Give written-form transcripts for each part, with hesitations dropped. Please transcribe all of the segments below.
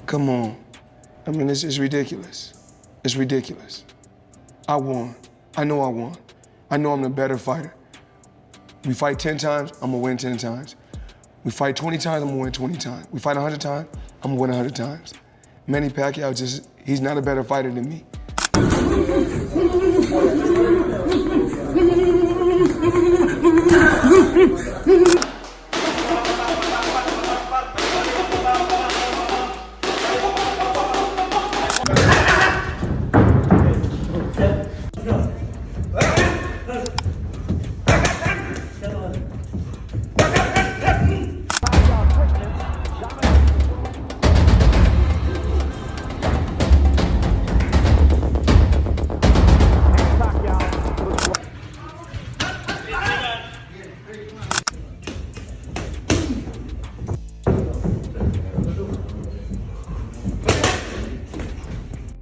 Come on. I mean, it's ridiculous. It's ridiculous. I won. I know I won. I know I'm the better fighter. We fight 10 times, I'm gonna win 10 times. We fight 20 times, I'm gonna win 20 times. We fight 100 times, I'm gonna win 100 times. Manny Pacquiao he's not a better fighter than me.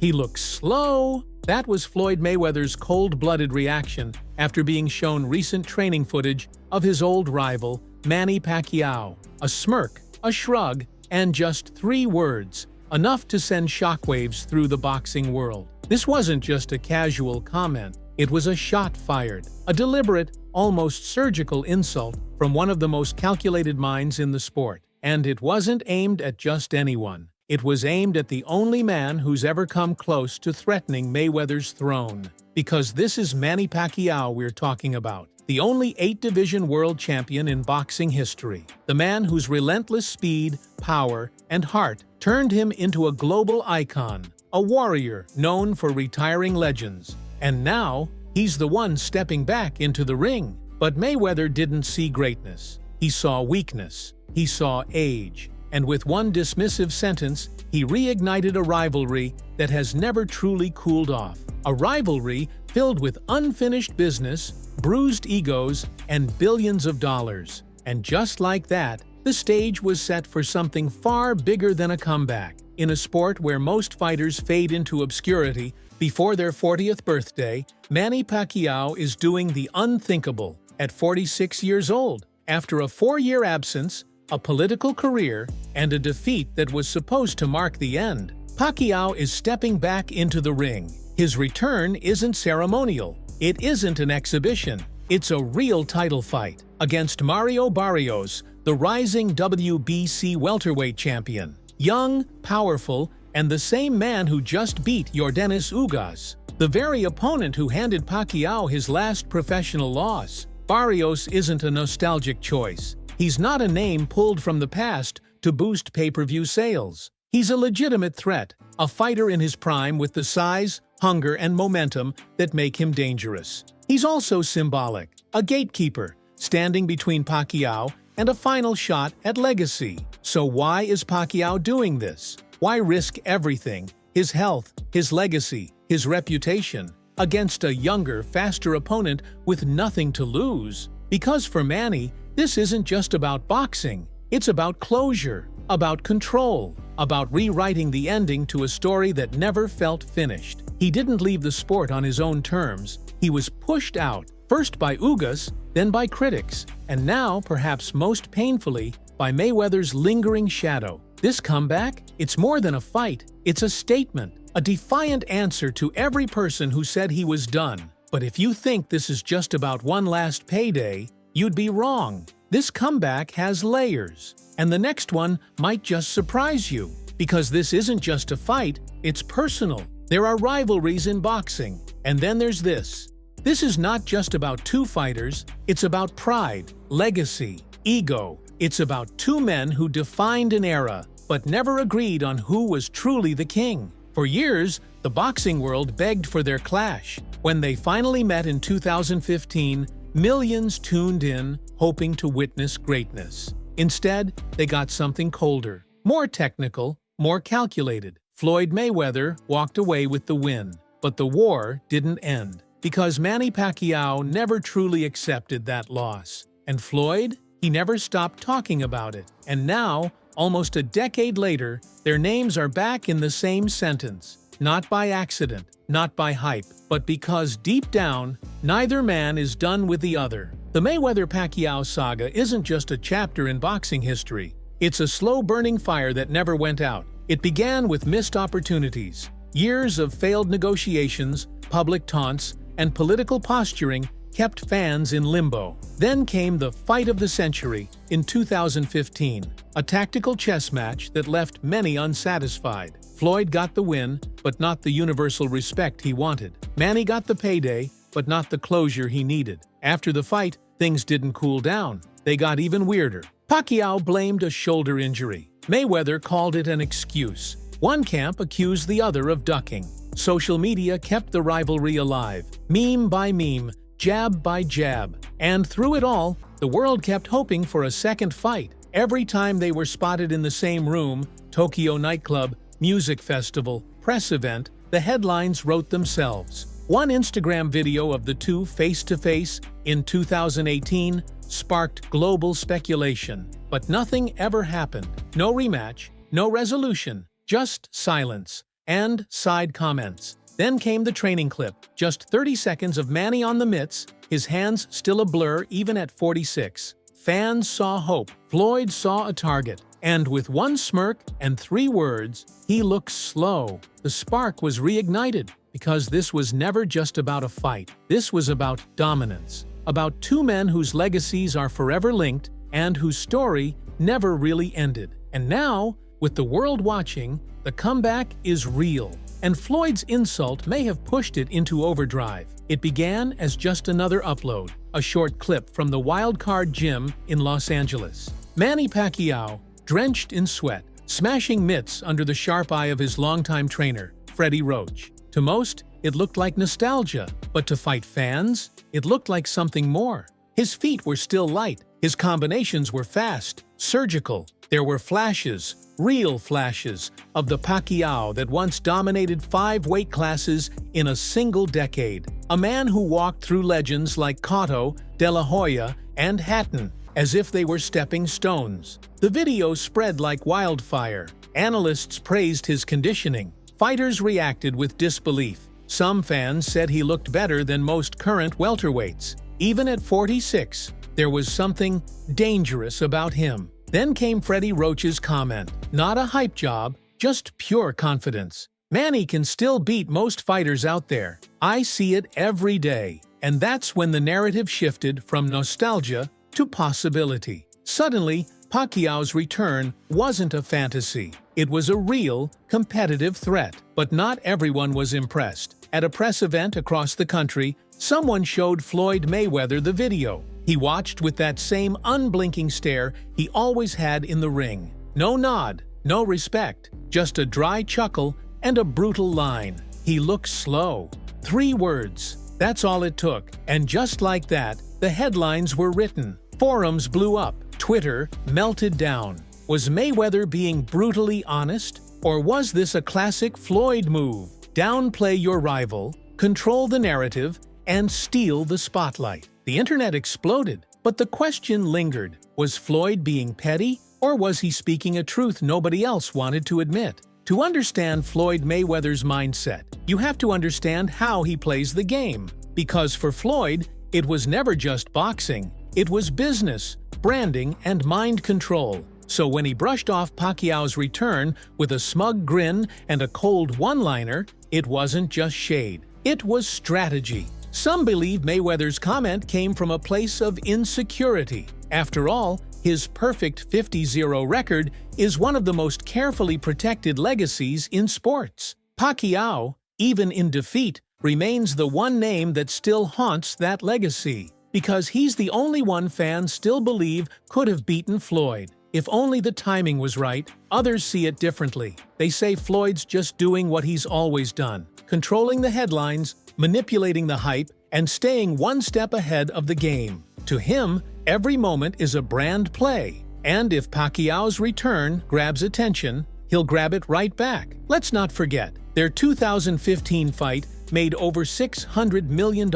He looks slow. That was Floyd Mayweather's cold-blooded reaction after being shown recent training footage of his old rival, Manny Pacquiao. A smirk, a shrug, and just 3 words, enough to send shockwaves through the boxing world. This wasn't just a casual comment. It was a shot fired, a deliberate, almost surgical insult from one of the most calculated minds in the sport. And it wasn't aimed at just anyone. It was aimed at the only man who's ever come close to threatening Mayweather's throne. Because this is Manny Pacquiao we're talking about, the only 8-division world champion in boxing history. The man whose relentless speed, power, and heart turned him into a global icon, a warrior known for retiring legends. And now, he's the one stepping back into the ring. But Mayweather didn't see greatness. He saw weakness. He saw age. And with one dismissive sentence, he reignited a rivalry that has never truly cooled off. A rivalry filled with unfinished business, bruised egos, and billions of dollars. And just like that, the stage was set for something far bigger than a comeback. In a sport where most fighters fade into obscurity before their 40th birthday, Manny Pacquiao is doing the unthinkable. At 46 years old, after a 4-year absence, a political career, and a defeat that was supposed to mark the end, Pacquiao is stepping back into the ring. His return isn't ceremonial. It isn't an exhibition. It's a real title fight against Mario Barrios, the rising WBC welterweight champion. Young, powerful, and the same man who just beat Yordenis Ugas, the very opponent who handed Pacquiao his last professional loss. Barrios isn't a nostalgic choice. He's not a name pulled from the past to boost pay-per-view sales. He's a legitimate threat, a fighter in his prime with the size, hunger, and momentum that make him dangerous. He's also symbolic, a gatekeeper, standing between Pacquiao and a final shot at legacy. So why is Pacquiao doing this? Why risk everything, his health, his legacy, his reputation, against a younger, faster opponent with nothing to lose? Because for Manny, this isn't just about boxing. It's about closure, about control, about rewriting the ending to a story that never felt finished. He didn't leave the sport on his own terms. He was pushed out, first by Ugas, then by critics, and now, perhaps most painfully, by Mayweather's lingering shadow. This comeback? It's more than a fight. It's a statement, a defiant answer to every person who said he was done. But if you think this is just about one last payday, you'd be wrong. This comeback has layers, and the next one might just surprise you. Because this isn't just a fight, it's personal. There are rivalries in boxing, and then there's this. This is not just about 2 fighters, it's about pride, legacy, ego. It's about 2 men who defined an era, but never agreed on who was truly the king. For years, the boxing world begged for their clash. When they finally met in 2015, millions tuned in, hoping to witness greatness. Instead, they got something colder, more technical, more calculated. Floyd Mayweather walked away with the win. But the war didn't end, because Manny Pacquiao never truly accepted that loss. And Floyd? He never stopped talking about it. And now, almost a decade later, their names are back in the same sentence. Not by accident, not by hype, but because deep down, neither man is done with the other. The Mayweather-Pacquiao saga isn't just a chapter in boxing history. It's a slow-burning fire that never went out, It began with missed opportunities. Years of failed negotiations, public taunts, and political posturing kept fans in limbo. Then came the fight of the century in 2015, a tactical chess match that left many unsatisfied. Floyd got the win, but not the universal respect he wanted. Manny got the payday, but not the closure he needed. After the fight, things didn't cool down. They got even weirder. Pacquiao blamed a shoulder injury. Mayweather called it an excuse. One camp accused the other of ducking. Social media kept the rivalry alive, meme by meme, jab by jab. And through it all, the world kept hoping for a second fight. Every time they were spotted in the same room, Tokyo nightclub, music festival, press event, the headlines wrote themselves. One Instagram video of the two face-to-face in 2018 sparked global speculation. But nothing ever happened. No rematch, no resolution, just silence and side comments. Then came the training clip, just 30 seconds of Manny on the mitts, his hands still a blur even at 46. Fans saw hope, Floyd saw a target, and with one smirk and 3 words, he looked slow. The spark was reignited, because this was never just about a fight. This was about dominance, about two men whose legacies are forever linked and whose story never really ended. And now, with the world watching, the comeback is real. And Floyd's insult may have pushed it into overdrive. It began as just another upload, a short clip from the Wild Card Gym in Los Angeles. Manny Pacquiao, drenched in sweat, smashing mitts under the sharp eye of his longtime trainer, Freddie Roach. To most, it looked like nostalgia, but to fight fans, it looked like something more. His feet were still light, his combinations were fast, surgical. There were flashes, real flashes, of the Pacquiao that once dominated 5 weight classes in a single decade. A man who walked through legends like Cotto, De La Hoya, and Hatton, as if they were stepping stones. The video spread like wildfire. Analysts praised his conditioning. Fighters reacted with disbelief. Some fans said he looked better than most current welterweights. Even at 46, there was something dangerous about him. Then came Freddie Roach's comment. Not a hype job, just pure confidence. Manny can still beat most fighters out there. I see it every day. And that's when the narrative shifted from nostalgia to possibility. Suddenly, Pacquiao's return wasn't a fantasy. It was a real, competitive threat. But not everyone was impressed. At a press event across the country, someone showed Floyd Mayweather the video. He watched with that same unblinking stare he always had in the ring. No nod, no respect, just a dry chuckle and a brutal line. He looked slow. 3 words. That's all it took. And just like that, the headlines were written. Forums blew up. Twitter melted down. Was Mayweather being brutally honest? Or was this a classic Floyd move? Downplay your rival, control the narrative, and steal the spotlight. The internet exploded, but the question lingered. Was Floyd being petty, or was he speaking a truth nobody else wanted to admit? To understand Floyd Mayweather's mindset, you have to understand how he plays the game. Because for Floyd, it was never just boxing. It was business, branding, and mind control. So when he brushed off Pacquiao's return with a smug grin and a cold one-liner, it wasn't just shade. It was strategy. Some believe Mayweather's comment came from a place of insecurity. After all, his perfect 50-0 record is one of the most carefully protected legacies in sports. Pacquiao, even in defeat, remains the one name that still haunts that legacy, because he's the only one fans still believe could have beaten Floyd. If only the timing was right, others see it differently. They say Floyd's just doing what he's always done, controlling the headlines, manipulating the hype, and staying one step ahead of the game. To him, every moment is a brand play. And if Pacquiao's return grabs attention, he'll grab it right back. Let's not forget, their 2015 fight made over $600 million.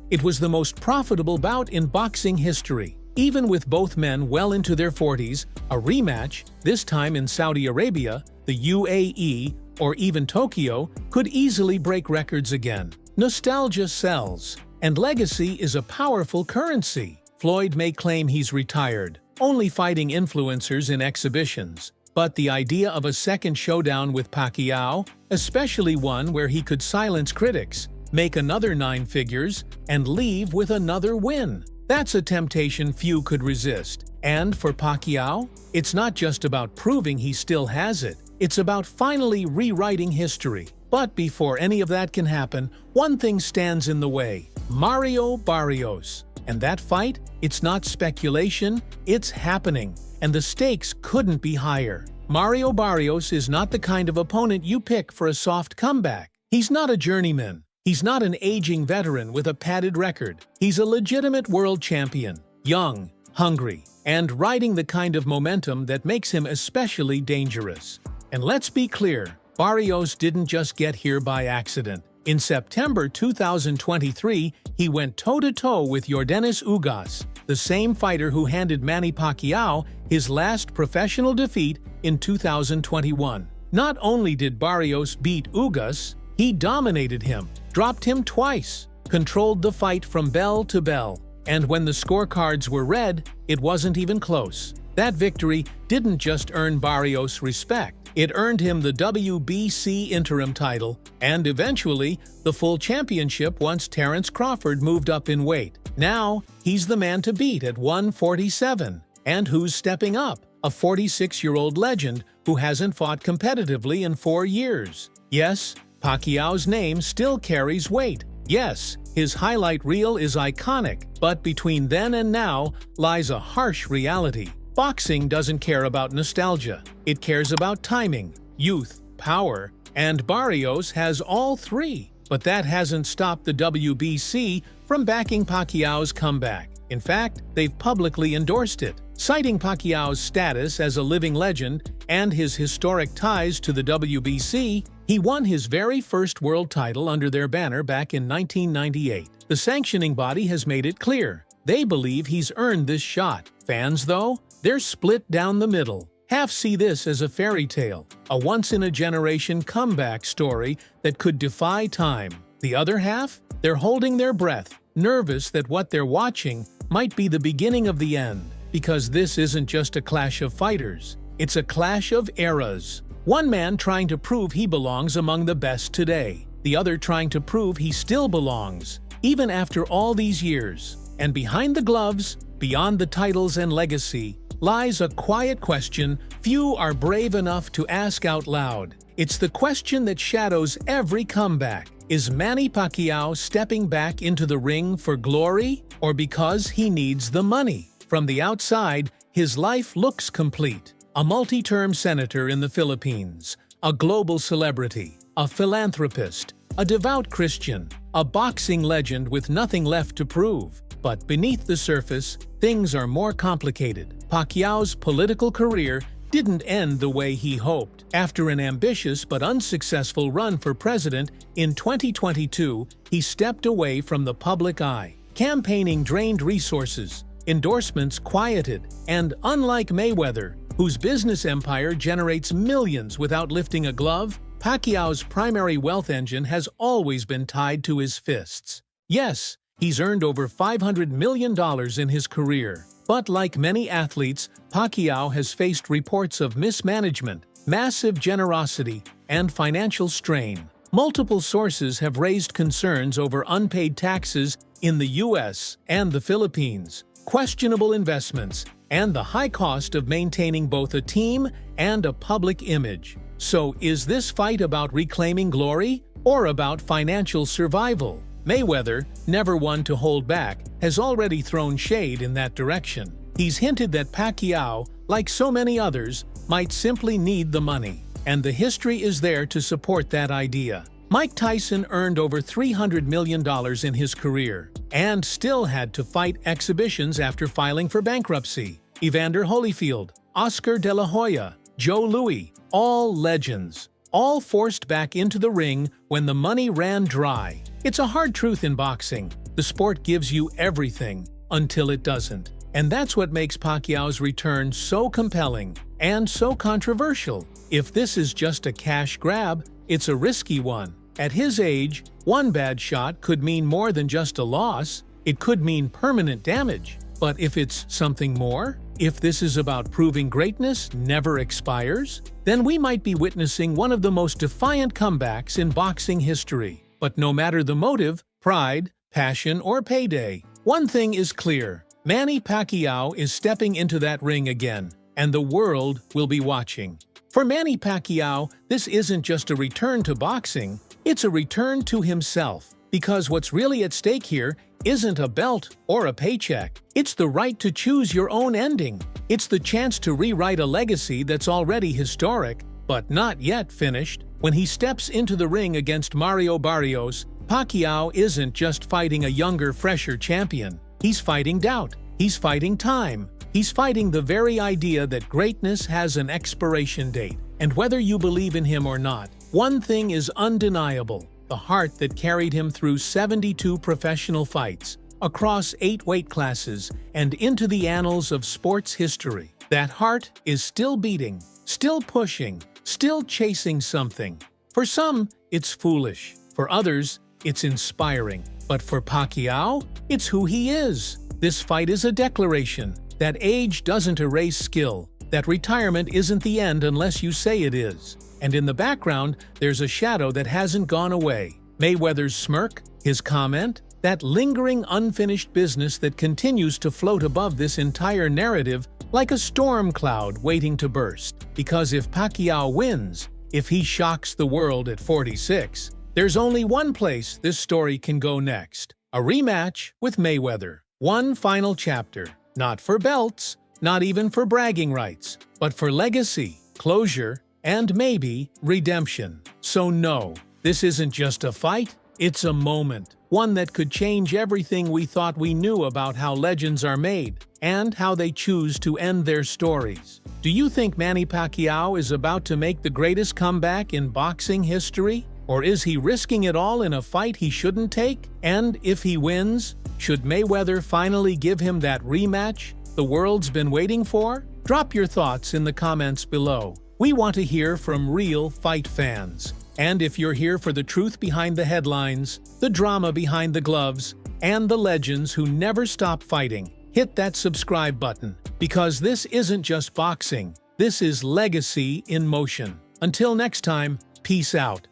It was the most profitable bout in boxing history. Even with both men well into their 40s, a rematch, this time in Saudi Arabia, the UAE, or even Tokyo, could easily break records again. Nostalgia sells, and legacy is a powerful currency. Floyd may claim he's retired, only fighting influencers in exhibitions. But the idea of a second showdown with Pacquiao, especially one where he could silence critics, make another 9 figures, and leave with another win, that's a temptation few could resist. And for Pacquiao, it's not just about proving he still has it, it's about finally rewriting history. But before any of that can happen, one thing stands in the way: Mario Barrios. And that fight, it's not speculation, it's happening. And the stakes couldn't be higher. Mario Barrios is not the kind of opponent you pick for a soft comeback. He's not a journeyman. He's not an aging veteran with a padded record. He's a legitimate world champion, young, hungry, and riding the kind of momentum that makes him especially dangerous. And let's be clear, Barrios didn't just get here by accident. In September 2023, he went toe-to-toe with Yordenis Ugas, the same fighter who handed Manny Pacquiao his last professional defeat in 2021. Not only did Barrios beat Ugas, he dominated him, dropped him twice, controlled the fight from bell to bell. And when the scorecards were read, it wasn't even close. That victory didn't just earn Barrios respect. It earned him the WBC interim title and eventually the full championship once Terence Crawford moved up in weight. Now, he's the man to beat at 147. And who's stepping up? A 46-year-old legend who hasn't fought competitively in 4 years. Yes, Pacquiao's name still carries weight. Yes, his highlight reel is iconic, but between then and now lies a harsh reality. Boxing doesn't care about nostalgia. It cares about timing, youth, power, and Barrios has all three. But that hasn't stopped the WBC from backing Pacquiao's comeback. In fact, they've publicly endorsed it. Citing Pacquiao's status as a living legend and his historic ties to the WBC, he won his very first world title under their banner back in 1998. The sanctioning body has made it clear. They believe he's earned this shot. Fans, though, they're split down the middle. Half see this as a fairy tale, a once-in-a-generation comeback story that could defy time. The other half? They're holding their breath, nervous that what they're watching might be the beginning of the end. Because this isn't just a clash of fighters, it's a clash of eras. One man trying to prove he belongs among the best today, the other trying to prove he still belongs, even after all these years. And behind the gloves, beyond the titles and legacy, lies a quiet question few are brave enough to ask out loud. It's the question that shadows every comeback. Is Manny Pacquiao stepping back into the ring for glory or because he needs the money? From the outside, his life looks complete. A multi-term senator in the Philippines, a global celebrity, a philanthropist, a devout Christian, a boxing legend with nothing left to prove. But beneath the surface, things are more complicated. Pacquiao's political career didn't end the way he hoped. After an ambitious but unsuccessful run for president in 2022, he stepped away from the public eye. Campaigning drained resources, endorsements quieted, and unlike Mayweather, whose business empire generates millions without lifting a glove, Pacquiao's primary wealth engine has always been tied to his fists. Yes, he's earned over $500 million in his career. But like many athletes, Pacquiao has faced reports of mismanagement, massive generosity, and financial strain. Multiple sources have raised concerns over unpaid taxes in the US and the Philippines, questionable investments, and the high cost of maintaining both a team and a public image. So is this fight about reclaiming glory or about financial survival? Mayweather, never one to hold back, has already thrown shade in that direction. He's hinted that Pacquiao, like so many others, might simply need the money. And the history is there to support that idea. Mike Tyson earned over $300 million in his career, and still had to fight exhibitions after filing for bankruptcy. Evander Holyfield, Oscar De La Hoya, Joe Louis, all legends, all forced back into the ring when the money ran dry. It's a hard truth in boxing. The sport gives you everything until it doesn't. And that's what makes Pacquiao's return so compelling and so controversial. If this is just a cash grab, it's a risky one. At his age, one bad shot could mean more than just a loss. It could mean permanent damage. But if it's something more, If this is about proving greatness never expires, then we might be witnessing one of the most defiant comebacks in boxing history. But no matter the motive, pride, passion, or payday, one thing is clear: Manny Pacquiao is stepping into that ring again, and the world will be watching. For Manny Pacquiao, this isn't just a return to boxing, it's a return to himself. Because what's really at stake here isn't a belt or a paycheck. It's the right to choose your own ending. It's the chance to rewrite a legacy that's already historic, but not yet finished. When he steps into the ring against Mario Barrios, Pacquiao isn't just fighting a younger, fresher champion. He's fighting doubt. He's fighting time. He's fighting the very idea that greatness has an expiration date. And whether you believe in him or not, one thing is undeniable: the heart that carried him through 72 professional fights, across 8 weight classes, and into the annals of sports history. That heart is still beating, still pushing, still chasing something. For some, it's foolish. For others, it's inspiring. But for Pacquiao, it's who he is. This fight is a declaration that age doesn't erase skill, that retirement isn't the end unless you say it is. And in the background, there's a shadow that hasn't gone away. Mayweather's smirk, his comment, that lingering unfinished business that continues to float above this entire narrative like a storm cloud waiting to burst. Because if Pacquiao wins, if he shocks the world at 46, there's only one place this story can go next: a rematch with Mayweather. One final chapter, not for belts, not even for bragging rights, but for legacy, closure, and maybe redemption. So no, this isn't just a fight, it's a moment. One that could change everything we thought we knew about how legends are made and how they choose to end their stories. Do you think Manny Pacquiao is about to make the greatest comeback in boxing history? Or is he risking it all in a fight he shouldn't take? And if he wins, should Mayweather finally give him that rematch the world's been waiting for? Drop your thoughts in the comments below. We want to hear from real fight fans. And if you're here for the truth behind the headlines, the drama behind the gloves, and the legends who never stop fighting, hit that subscribe button. Because this isn't just boxing, this is legacy in motion. Until next time, peace out.